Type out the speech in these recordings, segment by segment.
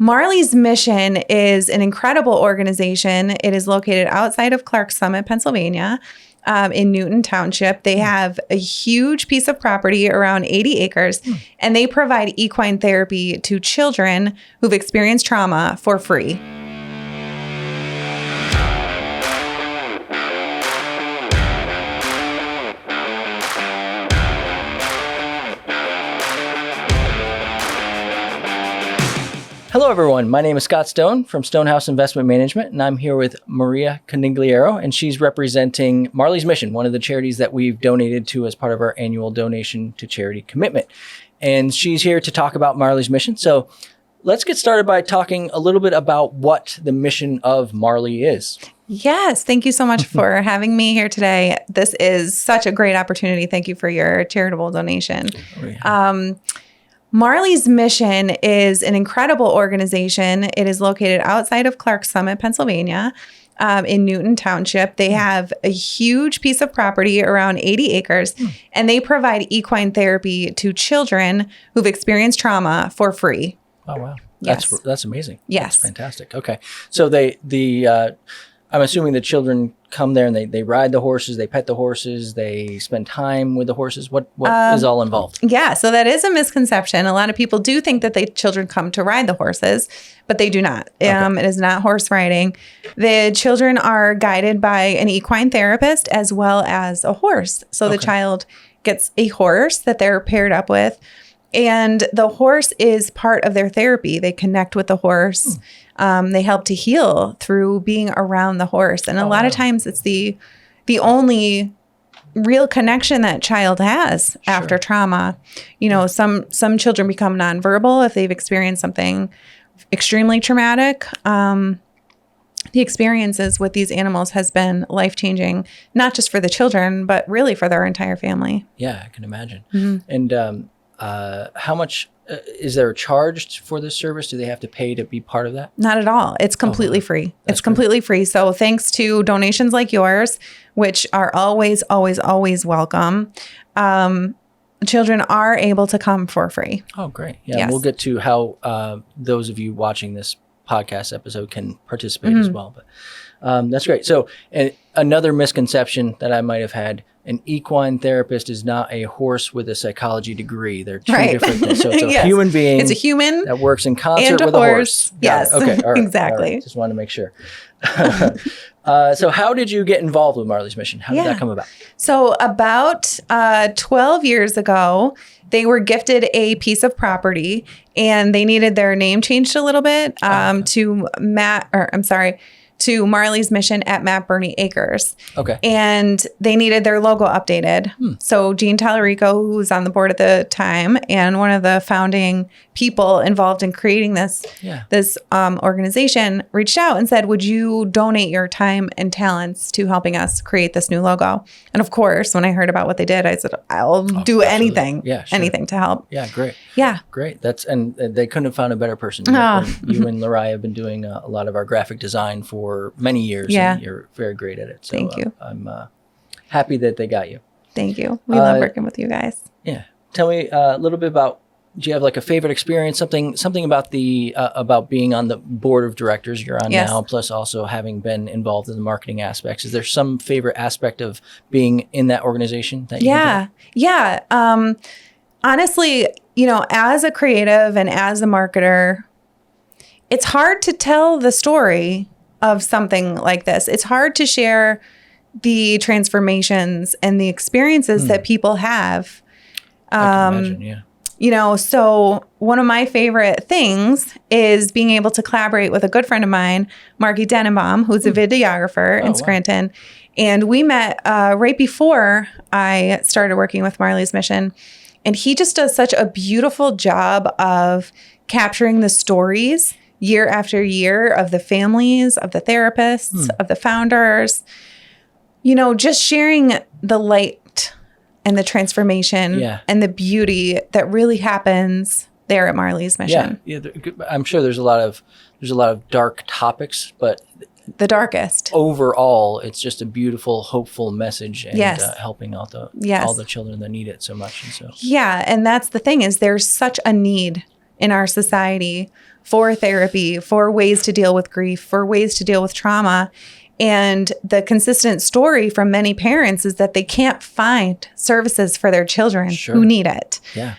Marley's Mission is an incredible organization. It is located outside of Clarks Summit, Pennsylvania, in Newton Township. They have a huge piece of property, around 80 acres, and they provide equine therapy to children who've experienced trauma for free. Hello, everyone. My name is Scott Stone from Stonehouse Investment Management, and I'm here with Maria Conigliaro, and she's representing Marley's Mission, one of the charities that we've donated to as part of our annual donation to charity commitment. And she's here to talk about Marley's Mission. So let's get started by talking a little bit about what the mission of Marley is. Yes. Thank you so much for having me here today. This is such a great opportunity. Thank you for your charitable donation. Oh, yeah. Marley's Mission is an incredible organization. It is located outside of Clarks Summit, Pennsylvania, in Newton Township. They have a huge piece of property, around 80 acres, and they provide equine therapy to children who've experienced trauma for free. Oh, wow. Yes. That's amazing. Yes. That's fantastic. Okay. So I'm assuming the children come there and they ride the horses, they pet the horses, they spend time with the horses. What is all involved? Yeah, so that is a misconception. A lot of people do think that the children come to ride the horses, but they do not. Okay. It is not horse riding. The children are guided by an equine therapist as well as a horse. So the child gets a horse that they're paired up with, and the horse is part of their therapy. They connect with the horse. They help to heal through being around the horse. And a lot of times it's the only real connection that child has after trauma. You know, some children become nonverbal if they've experienced something extremely traumatic. The experiences with these animals has been life-changing, not just for the children, but really for their entire family. Yeah, I can imagine. And how much is there a charge for this service? Do they have to pay to be part of that? Not at all. It's completely free. It's completely free. So thanks to donations like yours, which are always, always, always welcome, children are able to come for free. Oh, great. Yeah, Yes. we'll get to how those of you watching this podcast episode can participate as well. But that's great. So another misconception that I might have had, an equine therapist is not a horse with a psychology degree. They're two different things. So it's a Yes. human being. It's a human that works in concert and a with horse. a horse. Yes. Okay. All right. Exactly. All right. Just wanted to make sure. So how did you get involved with Marley's Mission? How did that come about? So about 12 years ago, they were gifted a piece of property and they needed their name changed a little bit to Marley's Mission at Matt Burney Acres. Okay. And they needed their logo updated. So Gene Tallarico, who was on the board at the time and one of the founding people involved in creating this organization, reached out and said, would you donate your time and talents to helping us create this new logo? And of course, when I heard about what they did, I said, I'll do anything, anything to help. Yeah, great. Yeah. Great. And they couldn't have found a better person. You and Lariah have been doing a lot of our graphic design for many years. Yeah. And you're very great at it. So Thank you. I'm happy that they got you. Thank you. We love working with you guys. Yeah. Tell me a little bit about, do you have like a favorite experience, something about the about being on the board of directors you're on now, plus also having been involved in the marketing aspects? Is there some favorite aspect of being in that organization that you enjoy? Yeah. Honestly, you know, as a creative and as a marketer, it's hard to tell the story of something like this. It's hard to share the transformations and the experiences that people have. I can imagine, yeah. You know, so one of my favorite things is being able to collaborate with a good friend of mine, Marky Denenbaum, who's a videographer in Scranton. And we met right before I started working with Marley's Mission. And he just does such a beautiful job of capturing the stories year after year of the families, of the therapists, of the founders, you know, just sharing the light and the transformation and the beauty that really happens there at Marley's Mission. Yeah. I'm sure there's a lot of dark topics, but the darkest. Overall, it's just a beautiful, hopeful message and helping out all the children that need it so much. And so and that's the thing, is there's such a need in our society for therapy, for ways to deal with grief, for ways to deal with trauma. And the consistent story from many parents is that they can't find services for their children who need it. Yeah.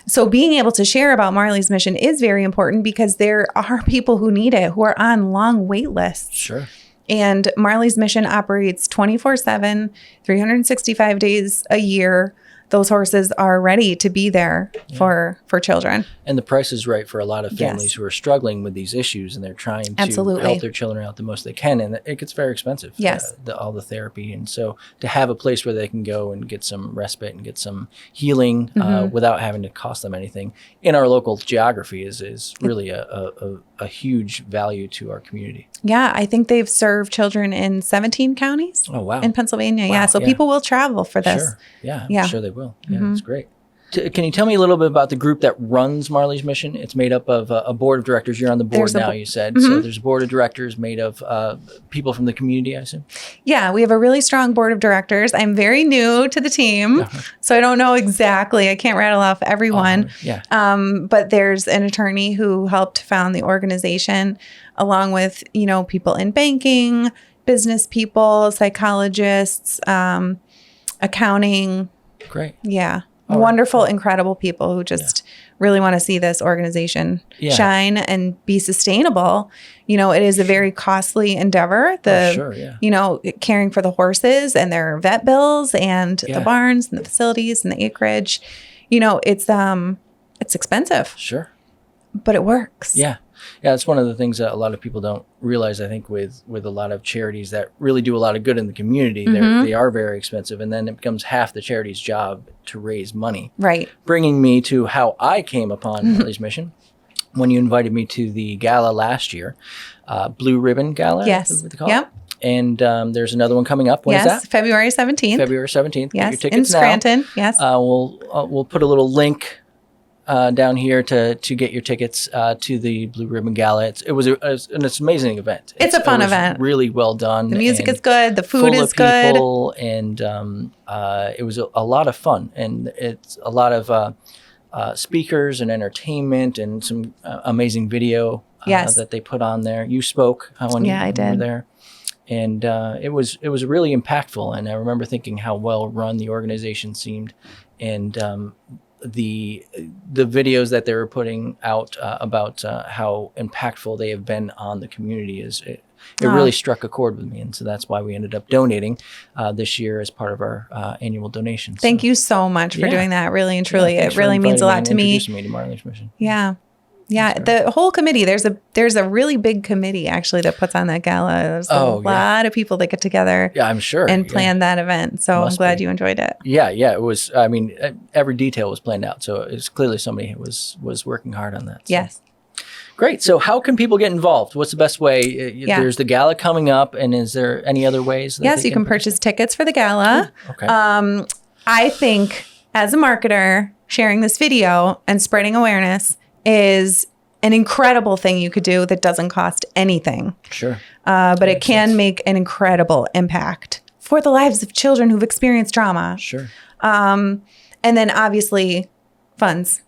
So being able to share about Marley's Mission is very important because there are people who need it, who are on long wait lists. Sure. And Marley's Mission operates 24/7, 365 days a year. Those horses are ready to be there for children. And the price is right for a lot of families who are struggling with these issues, and they're trying to help their children out the most they can. And it gets very expensive, all the therapy. And so to have a place where they can go and get some respite and get some healing without having to cost them anything in our local geography is really a huge value to our community. Yeah, I think they've served children in 17 counties. Oh, wow. In Pennsylvania. Wow, yeah, so people will travel for this. Sure. Yeah, I'm sure they will. Yeah, that's great. Can you tell me a little bit about the group that runs Marley's Mission? It's made up of a board of directors. You're on the board now, you said. So there's a board of directors made of people from the community, I assume? Yeah, we have a really strong board of directors. I'm very new to the team, so I don't know exactly. I can't rattle off everyone. But there's an attorney who helped found the organization, along with, people in banking, business people, psychologists, accounting. Great. Yeah. Wonderful, incredible people who just really want to see this organization shine and be sustainable. It is a very costly endeavor. Caring for the horses and their vet bills and the barns and the facilities and the acreage. It's expensive. Sure. But it works. Yeah. Yeah, it's one of the things that a lot of people don't realize, I think, with a lot of charities that really do a lot of good in the community. They are very expensive, and then it becomes half the charity's job to raise money. Right. Bringing me to how I came upon Marley's Mission when you invited me to the gala last year, Blue Ribbon Gala. Yes. Yep. And there's another one coming up. When is that? February 17th. February 17th. Yes, Get your tickets in Scranton. now. Yes. We'll put a little link down here to get your tickets to the Blue Ribbon Gala. It was an amazing event. It's a fun event. Really well done. The music is good. The food is good. People, and it was a lot of fun. And it's a lot of speakers and entertainment and some amazing video that they put on there. You spoke when you were there. And it was really impactful. And I remember thinking how well run the organization seemed. And the videos that they were putting out about how impactful they have been on the community it really struck a chord with me, and so that's why we ended up donating this year as part of our annual donation. Thank you so much for doing that. Really and truly, it really means a lot to me. Introducing me to Marley's Mission. Yeah. Yeah, the whole committee. There's a really big committee actually that puts on that gala. There's a lot of people that get together. Yeah, I'm sure. And plan that event. So I'm glad you enjoyed it. Yeah, it was. I mean, every detail was planned out. So it's clearly somebody who was working hard on that. So. Yes. Great. So how can people get involved? What's the best way? There's the gala coming up, and is there any other ways? Yes, you can purchase tickets for the gala. Ooh, okay. I think as a marketer, sharing this video and spreading awareness is an incredible thing you could do that doesn't cost anything. Sure. But it can make an incredible impact for the lives of children who've experienced trauma. Sure. And then obviously funds.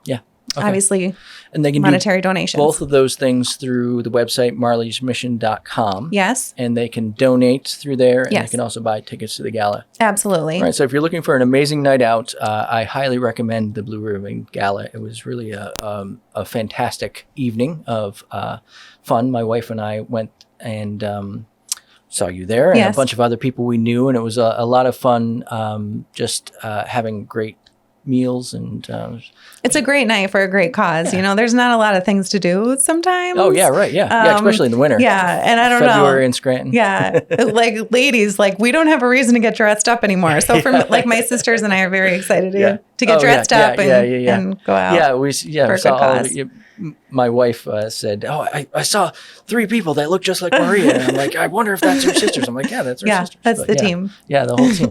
Yeah. Okay. Obviously, and they can monetary do donations. Both of those things through the website, marleysmission.com. Yes. And they can donate through there. And yes. they can also buy tickets to the gala. Absolutely. All right. So if you're looking for an amazing night out, I highly recommend the Blue Ribbon Gala. It was really a fantastic evening of fun. My wife and I went and saw you there, and yes. a bunch of other people we knew. And it was a lot of fun just having great meals, and it's a great night for a great cause. You know, there's not a lot of things to do sometimes. Oh yeah, right, yeah, especially in the winter. Yeah, and I don't February in Scranton. Yeah, like ladies, like we don't have a reason to get dressed up anymore. So for like my sisters and I are very excited to get dressed up and go out. Yeah, we saw all of it. My wife said, "Oh, I saw 3 people that look just like Maria." And I'm like, "I wonder if that's her sisters." I'm like, "Yeah, that's her sisters." Yeah, that's the team. Yeah, the whole team.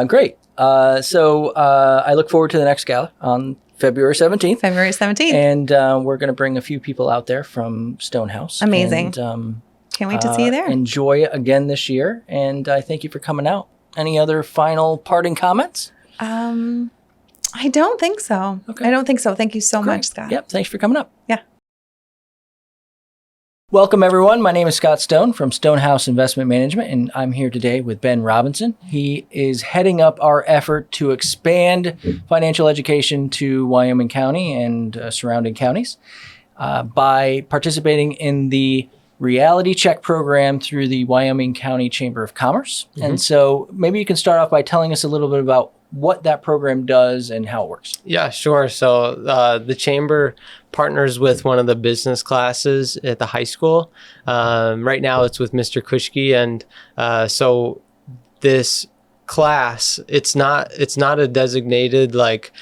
Great. So I look forward to the next gala on February 17th. February 17th. And we're going to bring a few people out there from Stonehouse. Amazing. And, can't wait to see you there. Enjoy again this year. And I thank you for coming out. Any other final parting comments? I don't think so. Okay. I don't think so. Thank you so much, Scott. Yep. Thanks for coming up. Yeah. Welcome, everyone. My name is Scott Stone from Stonehouse Investment Management, and I'm here today with Ben Robinson. He is heading up our effort to expand financial education to Wyoming County and surrounding counties by participating in the Reality Check program through the Wyoming County Chamber of Commerce. Mm-hmm. And so maybe you can start off by telling us a little bit about what that program does and how it works. Yeah, sure. So the Chamber partners with one of the business classes at the high school. Right now it's with Mr. Kushke. And so this class, it's not a designated like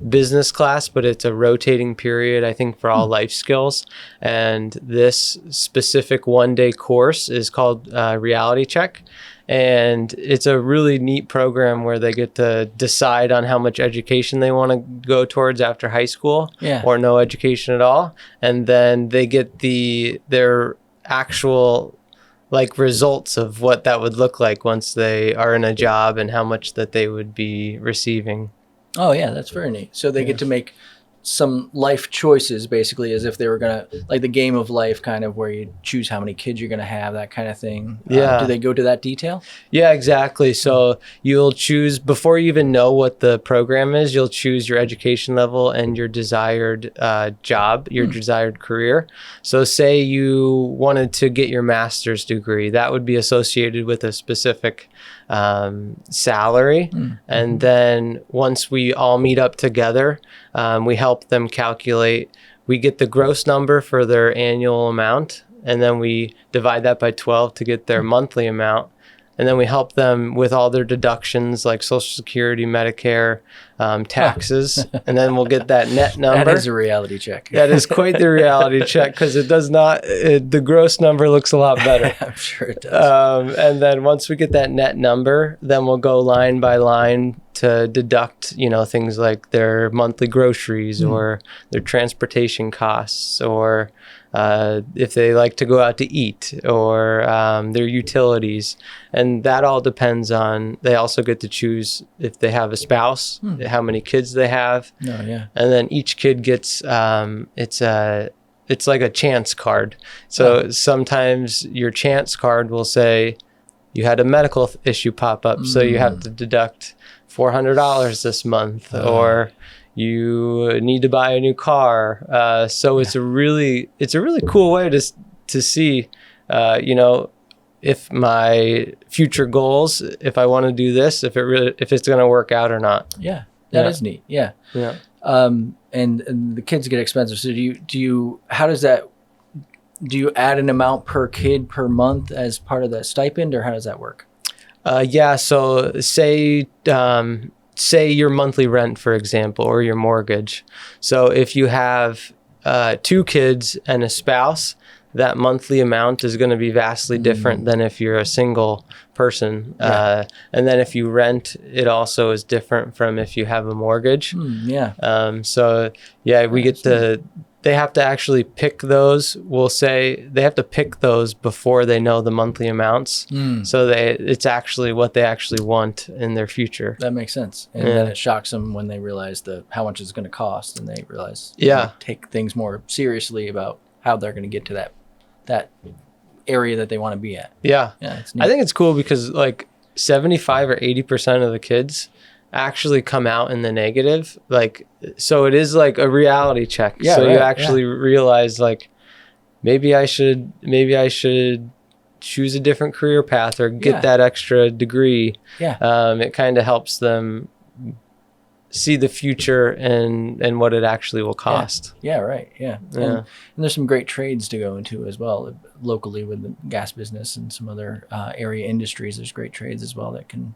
business class, but it's a rotating period, I think, for all life skills. And this specific one-day course is called Reality Check. And it's a really neat program where they get to decide on how much education they want to go towards after high school, or no education at all. And then they get their actual like results of what that would look like once they are in a job and how much that they would be receiving. Oh, yeah, that's very neat. So they get to make some life choices, basically, as if they were going to, like the game of life, kind of where you choose how many kids you're going to have, that kind of thing. Yeah. Do they go to that detail? Yeah, exactly. So you'll choose, before you even know what the program is, you'll choose your education level and your desired job, your desired career. So say you wanted to get your master's degree, that would be associated with a specific salary. And then once we all meet up together, we help them calculate. We get the gross number for their annual amount, and then we divide that by 12 to get their monthly amount. And then we help them with all their deductions like Social Security, Medicare, taxes, and then we'll get that net number. That is a reality check. That is quite the reality check, because it does not, the gross number looks a lot better. I'm sure it does. And then once we get that net number, then we'll go line by line to deduct, things like their monthly groceries or their transportation costs, or if they like to go out to eat, or their utilities. And that all depends on, they also get to choose if they have a spouse, how many kids they have. Oh, yeah. And then each kid gets, it's like a chance card. So sometimes your chance card will say you had a medical issue pop up, so you have to deduct $400 this month, or you need to buy a new car. So it's a really cool way to see, if my future goals, if I want to do this, if it's going to work out or not. Yeah, that is neat. Yeah. Yeah. And the kids get expensive. So how does that, do you add an amount per kid per month as part of the stipend, or how does that work? Yeah. So say your monthly rent, for example, or your mortgage. So if you have 2 kids and a spouse, that monthly amount is going to be vastly different than if you're a single person. And then if you rent, it also is different from if you have a mortgage. So yeah, they have to actually pick those. We'll say they have to pick those before they know the monthly amounts. So it's actually what they actually want in their future. That makes sense. And then it shocks them when they realize how much it's going to cost, and they realize take things more seriously about how they're going to get to that area that they want to be at. Yeah. It's I think it's cool because like 75 or 80% of the kids actually come out in the negative. Like, so it is like a reality check. Yeah, so right, you actually realize like, maybe I should choose a different career path or get that extra degree. It kind of helps them see the future and what it actually will cost. And there's some great trades to go into as well locally with the gas business and some other area industries. There's great trades as well that can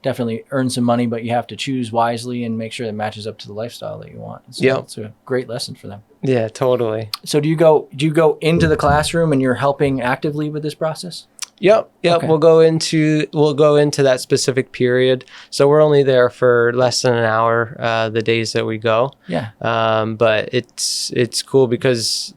definitely earn some money, but you have to choose wisely and make sure that matches up to the lifestyle that you want. So it's a great lesson for them. Yeah, totally. So do you go into the classroom and you're helping actively with this process? Yep. Okay. We'll go into that specific period. So we're only there for less than an hour the days that we go. But it's cool because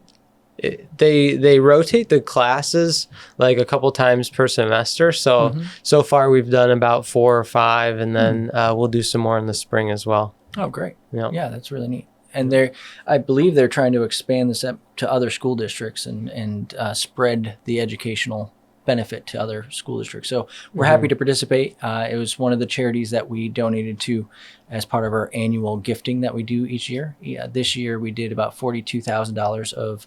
they rotate the classes like a couple times per semester. So so far we've done about 4 or 5, and then we'll do some more in the spring as well. Oh, great. Yeah, that's really neat. And I believe they're trying to expand this up to other school districts and spread the educational benefit to other school districts. So we're happy to participate. It was one of the charities that we donated to as part of our annual gifting that we do each year. This year we did about $42,000 of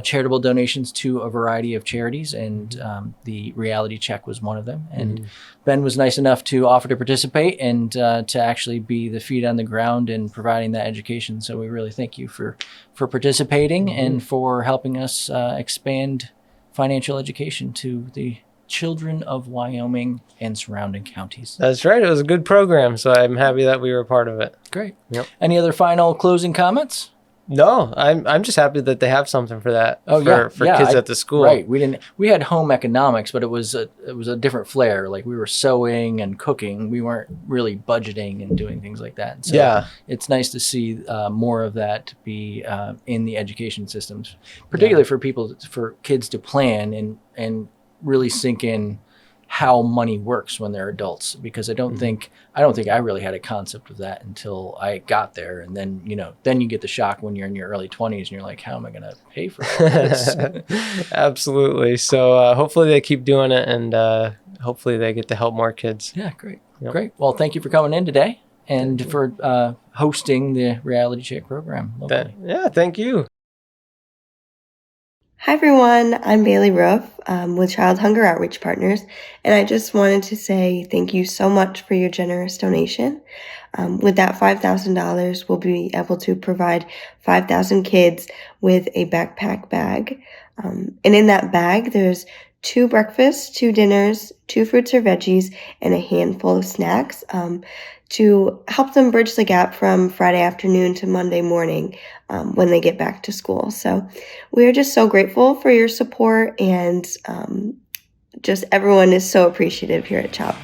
charitable donations to a variety of charities, and the reality check was one of them. And Ben was nice enough to offer to participate and to actually be the feet on the ground and providing that education. So we really thank you for participating and for helping us expand financial education to the children of Wyoming and surrounding counties. That's right. It was a good program, so I'm happy that we were a part of it. Great. Yep. Any other final closing comments? No, I'm just happy that they have something for that for kids at the school. Right. We had home economics, but it was a different flair. Like we were sewing and cooking. We weren't really budgeting and doing things like that. So it's nice to see more of that be in the education systems, particularly for kids to plan and really sink in how money works when they're adults, because I don't think I really had a concept of that until I got there. And then, then you get the shock when you're in your early 20s and you're like, how am I going to pay for all this? Absolutely. So hopefully they keep doing it, and hopefully they get to help more kids. Yeah, great. Yep. Great. Well, thank you for coming in today and for hosting the reality check program. Thank you. Hi everyone, I'm Bailey Roof with Child Hunger Outreach Partners, and I just wanted to say thank you so much for your generous donation. With that $5,000, we'll be able to provide 5,000 kids with a backpack bag. And in that bag, there's 2 breakfasts, 2 dinners, 2 fruits or veggies, and a handful of snacks to help them bridge the gap from Friday afternoon to Monday morning when they get back to school. So we are just so grateful for your support, and just everyone is so appreciative here at CHOP.